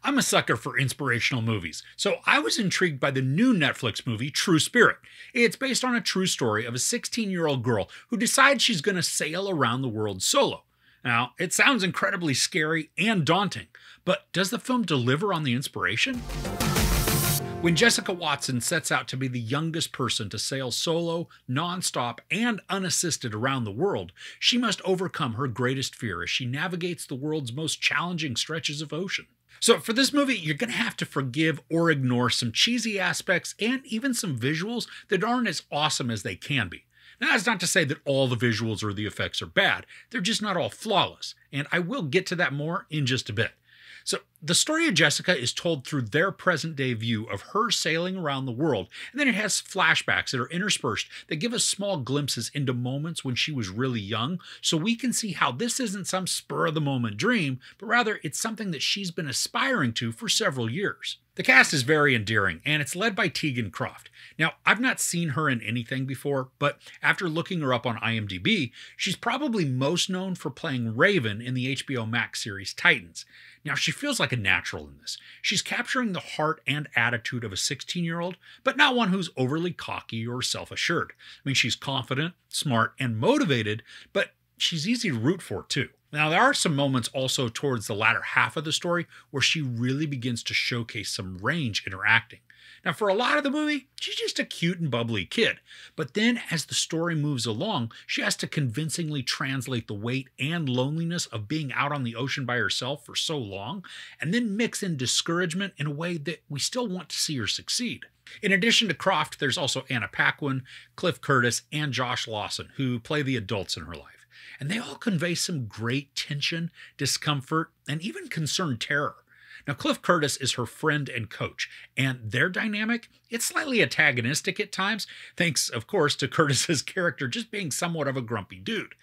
I'm a sucker for inspirational movies, so I was intrigued by the new Netflix movie, True Spirit. It's based on a true story of a 16-year-old girl who decides she's going to sail around the world solo. Now, it sounds incredibly scary and daunting, but does the film deliver on the inspiration? When Jessica Watson sets out to be the youngest person to sail solo, non-stop, and unassisted around the world, she must overcome her greatest fear as she navigates the world's most challenging stretches of ocean. So for this movie, you're going to have to forgive or ignore some cheesy aspects and even some visuals that aren't as awesome as they can be. Now, that's not to say that all the visuals or the effects are bad. They're just not all flawless, and I will get to that more in just a bit. So the story of Jessica is told through their present-day view of her sailing around the world, and then it has flashbacks that are interspersed that give us small glimpses into moments when she was really young, so we can see how this isn't some spur-of-the-moment dream, but rather it's something that she's been aspiring to for several years. The cast is very endearing, and it's led by Tegan Croft. Now, I've not seen her in anything before, but after looking her up on IMDb, she's probably most known for playing Raven in the HBO Max series Titans. Now, she feels like a natural in this. She's capturing the heart and attitude of a 16-year-old, but not one who's overly cocky or self-assured. I mean, she's confident, smart, and motivated, but she's easy to root for, too. Now, there are some moments also towards the latter half of the story where she really begins to showcase some range in her acting. Now, for a lot of the movie, she's just a cute and bubbly kid. But then, as the story moves along, she has to convincingly translate the weight and loneliness of being out on the ocean by herself for so long, and then mix in discouragement in a way that we still want to see her succeed. In addition to Croft, there's also Anna Paquin, Cliff Curtis, and Josh Lawson, who play the adults in her life. And they all convey some great tension, discomfort, and even concerned terror. Now, Cliff Curtis is her friend and coach, and their dynamic, it's slightly antagonistic at times, thanks, of course, to Curtis's character just being somewhat of a grumpy dude.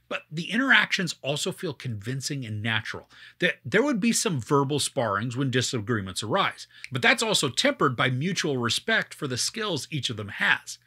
But the interactions also feel convincing and natural. That there would be some verbal sparrings when disagreements arise, but that's also tempered by mutual respect for the skills each of them has.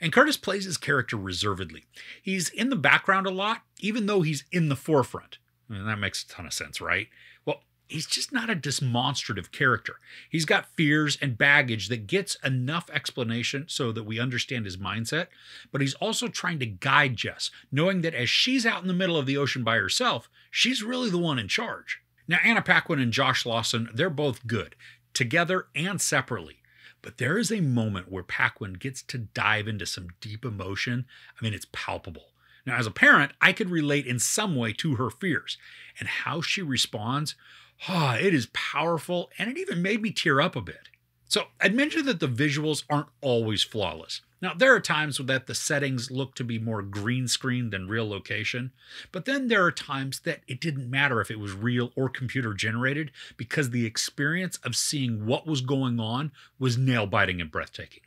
And Curtis plays his character reservedly. He's in the background a lot, even though he's in the forefront. And that makes a ton of sense, right? Well, he's just not a demonstrative character. He's got fears and baggage that gets enough explanation so that we understand his mindset, but he's also trying to guide Jess, knowing that as she's out in the middle of the ocean by herself, she's really the one in charge. Now, Anna Paquin and Josh Lawson, they're both good, together and separately. But there is a moment where Paquin gets to dive into some deep emotion. I mean, it's palpable. Now, as a parent, I could relate in some way to her fears. And how she responds, it is powerful, and it even made me tear up a bit. So I'd mentioned that the visuals aren't always flawless. Now, there are times that the settings look to be more green screen than real location, but then there are times that it didn't matter if it was real or computer generated because the experience of seeing what was going on was nail-biting and breathtaking.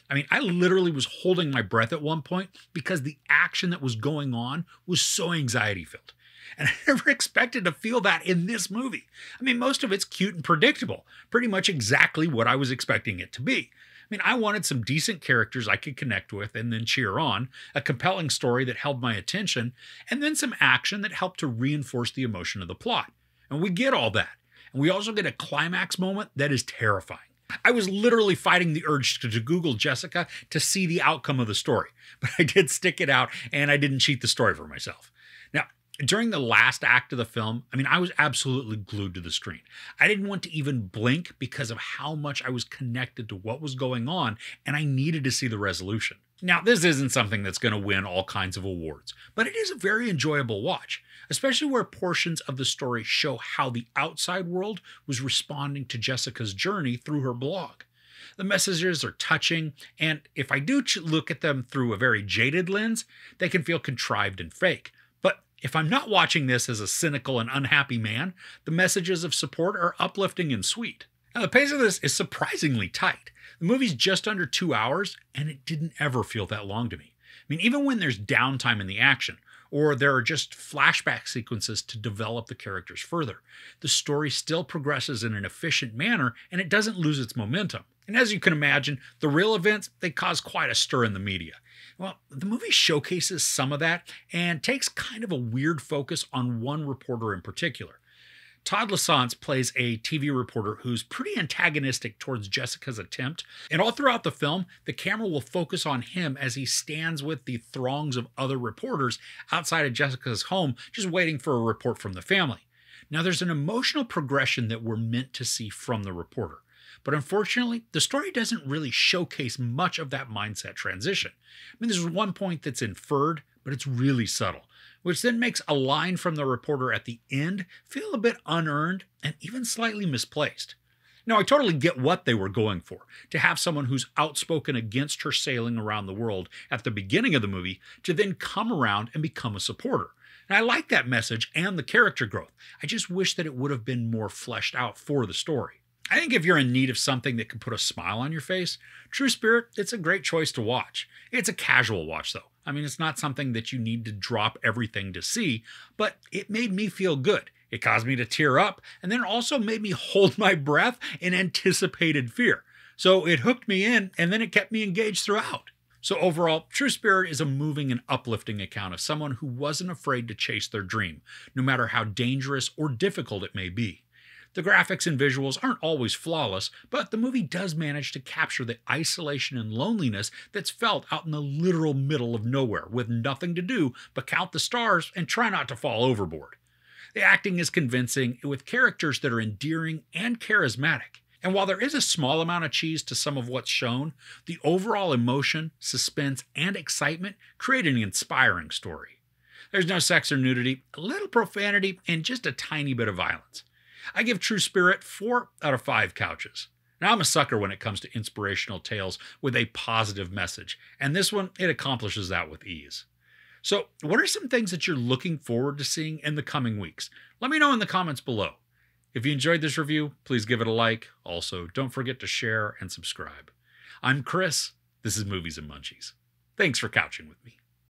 I mean, I literally was holding my breath at one point because the action that was going on was so anxiety-filled. And I never expected to feel that in this movie. I mean, most of it's cute and predictable, pretty much exactly what I was expecting it to be. I mean, I wanted some decent characters I could connect with and then cheer on, a compelling story that held my attention, and then some action that helped to reinforce the emotion of the plot. And we get all that. And we also get a climax moment that is terrifying. I was literally fighting the urge to Google Jessica to see the outcome of the story, but I did stick it out and I didn't cheat the story for myself. Now, during the last act of the film, I was absolutely glued to the screen. I didn't want to even blink because of how much I was connected to what was going on, and I needed to see the resolution. Now, this isn't something that's going to win all kinds of awards, but it is a very enjoyable watch, especially where portions of the story show how the outside world was responding to Jessica's journey through her blog. The messages are touching, and if I do look at them through a very jaded lens, they can feel contrived and fake. But if I'm not watching this as a cynical and unhappy man, the messages of support are uplifting and sweet. Now, the pace of this is surprisingly tight. The movie's just under 2 hours, and it didn't ever feel that long to me. I mean, even when there's downtime in the action, or there are just flashback sequences to develop the characters further, the story still progresses in an efficient manner, and it doesn't lose its momentum. And as you can imagine, the real events, they cause quite a stir in the media. Well, the movie showcases some of that and takes kind of a weird focus on one reporter in particular. Todd Lassance plays a TV reporter who's pretty antagonistic towards Jessica's attempt, and all throughout the film, the camera will focus on him as he stands with the throngs of other reporters outside of Jessica's home, just waiting for a report from the family. Now, there's an emotional progression that we're meant to see from the reporter, but unfortunately, the story doesn't really showcase much of that mindset transition. I mean, there's one point that's inferred, but it's really subtle, which then makes a line from the reporter at the end feel a bit unearned and even slightly misplaced. Now, I totally get what they were going for, to have someone who's outspoken against her sailing around the world at the beginning of the movie to then come around and become a supporter. And I like that message and the character growth. I just wish that it would have been more fleshed out for the story. I think if you're in need of something that can put a smile on your face, True Spirit, it's a great choice to watch. It's a casual watch, though. I mean, it's not something that you need to drop everything to see, but it made me feel good. It caused me to tear up, and then it also made me hold my breath in anticipated fear. So it hooked me in, and then it kept me engaged throughout. So overall, True Spirit is a moving and uplifting account of someone who wasn't afraid to chase their dream, no matter how dangerous or difficult it may be. The graphics and visuals aren't always flawless, but the movie does manage to capture the isolation and loneliness that's felt out in the literal middle of nowhere with nothing to do but count the stars and try not to fall overboard. The acting is convincing with characters that are endearing and charismatic. And while there is a small amount of cheese to some of what's shown, the overall emotion, suspense, and excitement create an inspiring story. There's no sex or nudity, a little profanity, and just a tiny bit of violence. I give True Spirit 4 out of 5 couches. Now, I'm a sucker when it comes to inspirational tales with a positive message, and this one, it accomplishes that with ease. So, what are some things that you're looking forward to seeing in the coming weeks? Let me know in the comments below. If you enjoyed this review, please give it a like. Also, don't forget to share and subscribe. I'm Chris. This is Movies and Munchies. Thanks for couching with me.